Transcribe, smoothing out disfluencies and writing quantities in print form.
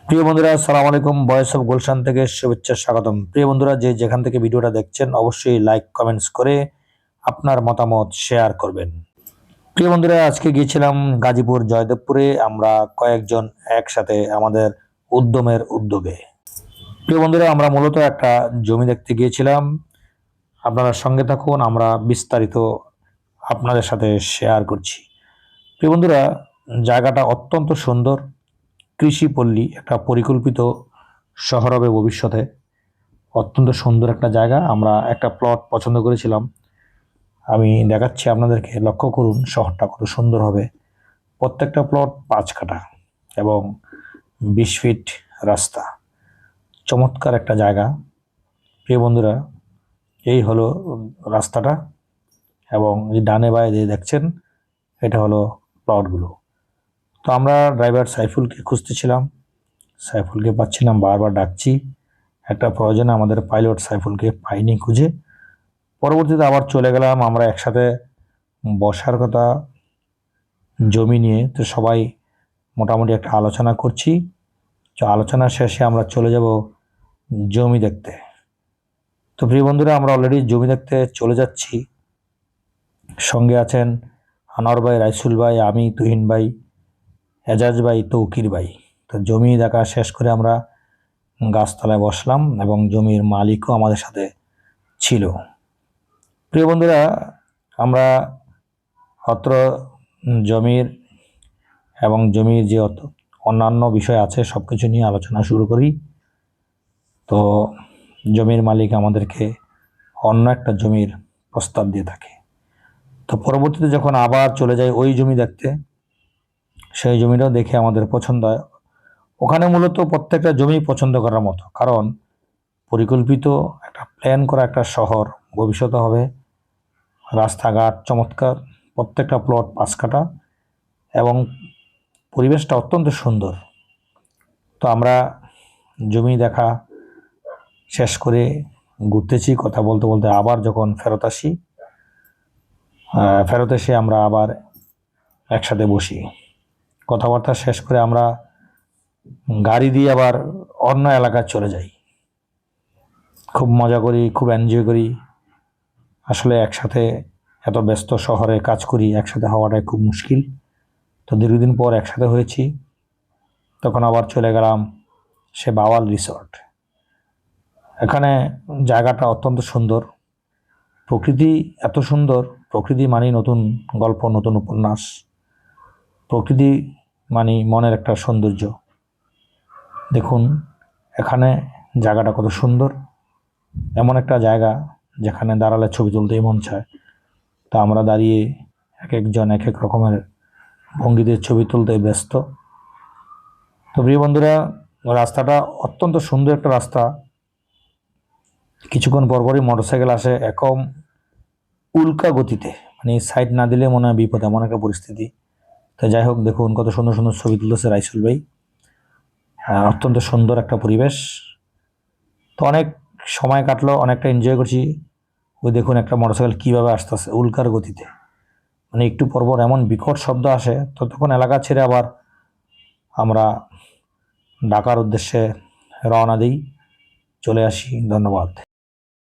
প্রিয় বন্ধুরা, আসসালামু আলাইকুম। ভয়েস অফ গুলশান থেকে শুভেচ্ছা, স্বাগতম। প্রিয় বন্ধুরা, যে যেখান থেকে ভিডিওটা দেখছেন অবশ্যই লাইক কমেন্টস করে আপনার মতামত শেয়ার করবেন। প্রিয় বন্ধুরা, আজকে গিয়েছিলাম গাজীপুর জয়দেবপুরে আমরা কয়েকজন একসাথে আমাদের উদ্যোগে। প্রিয় বন্ধুরা, আমরা মূলত একটা জমি দেখতে গিয়েছিলাম। আপনারা সঙ্গে থাকুন, আমরা বিস্তারিত আপনাদের সাথে শেয়ার করছি। প্রিয় বন্ধুরা, জায়গাটা অত্যন্ত সুন্দর। কৃষিপল্লী, একটা পরিকল্পিত শহর হবে ভবিষ্যতে। অত্যন্ত সুন্দর একটা জায়গা। আমরা একটা প্লট পছন্দ করেছিলাম। আমি দেখাচ্ছি আপনাদেরকে, লক্ষ্য করুন শহরটা কত সুন্দর হবে। প্রত্যেকটা প্লট 5 কাঠা এবং 20 ফিট রাস্তা। চমৎকার একটা জায়গা। প্রিয় বন্ধুরা, এই হলো রাস্তাটা এবং এই ডানে বায়ে যে দেখছেন এটা হলো প্লটগুলো। তো আমরা ড্রাইভার সাইফুলকে খুঁজতেছিলাম, সাইফুলকে পাচ্ছিলাম, বারবার ডাকছি। একটা প্রয়োজনে আমাদের পাইলট সাইফুলকে পাইনি খুঁজে। পরবর্তীতে আবার চলে গেলাম আমরা একসাথে বসার কথা জমি নিয়ে। তো সবাই মোটামুটি একটা আলোচনা করছি। তো আলোচনা শেষে আমরা চলে যাব জমি দেখতে। তো প্রিয় বন্ধুরা, আমরা অলরেডি জমি দেখতে চলে যাচ্ছি। সঙ্গে আছেন আনোয়ার ভাই, রাইসুল ভাই, আমি, তুহিন ভাই, এজাজ ভাই, তৌকির ভাই। তো জমি দেখা শেষ করে আমরা গাছতলায় বসলাম এবং জমির মালিকও আমাদের সাথে ছিল। প্রিয় বন্ধুরা, আমরা অত্র জমির এবং জমির যে অন্যান্য বিষয় আছে সব কিছু নিয়ে আলোচনা শুরু করি। তো জমির মালিক আমাদেরকে অন্য একটা জমির প্রস্তাব দিয়ে থাকে। তো পরবর্তীতে যখন আবার চলে যাই ওই জমি দেখতে, সেই জমিটাও দেখে আমাদের পছন্দ হয়। ওখানে মূলত প্রত্যেকটা জমি পছন্দ করার মতো, কারণ পরিকল্পিত একটা প্ল্যান করা একটা শহর ভবিষ্যতে হবে। রাস্তাঘাট চমৎকার, প্রত্যেকটা প্লট 5 কাঠা এবং পরিবেশটা অত্যন্ত সুন্দর। তো আমরা জমি দেখা শেষ করে ঘুরতেছি, কথা বলতে বলতে আবার যখন ফেরত আসি, ফেরত এসে আমরা আবার একসাথে বসি, কথাবার্তা শেষ করে আমরা গাড়ি দিয়ে আবার অন্য এলাকায় চলে যাই। খুব মজা করি, খুব এনজয় করি। আসলে একসাথে এত ব্যস্ত শহরে কাজ করি, একসাথে হওয়াটাই খুব মুশকিল। তো দীর্ঘদিন পর একসাথে হয়েছি। তখন আবার চলে গেলাম সে বাওয়াল রিসর্ট। এখানে জায়গাটা অত্যন্ত সুন্দর, প্রকৃতি এত সুন্দর। প্রকৃতি মানেই নতুন গল্প, নতুন উপন্যাস। প্রকৃতি মানে মনের একটা সৌন্দর্য। দেখুন এখানে জায়গাটা কত সুন্দর। এমন একটা জায়গা যেখানে দাঁড়ালে ছবি তুলতেই মন চায়। তা আমরা দাঁড়িয়ে এক একজন এক এক রকমের ভঙ্গিতে ছবি তুলতে ব্যস্ত। তো প্রিয় বন্ধুরা, রাস্তাটা অত্যন্ত সুন্দর একটা রাস্তা। কিছুক্ষণ পরপরই মোটরসাইকেল আসে একদম উল্কা গতিতে, মানে সাইড না দিলে মনে হয় বিপদ, এমন একটা পরিস্থিতি। তো যাই হোক, দেখুন কত সুন্দর সুন্দর ছবি তুলেছে রাইসুল ভাই। অত্যন্ত সুন্দর একটা পরিবেশ। তো অনেক সময় কাটলো, অনেকটা এনজয় করছি। ওই দেখুন একটা মোটরসাইকেল কীভাবে আসতেছে উল্কার গতিতে, মানে একটু পরপর এমন বিকট শব্দ আসে। তো তখন এলাকা ছেড়ে আবার আমরা ঢাকার উদ্দেশ্যে রওনা দিই, চলে আসি। ধন্যবাদ।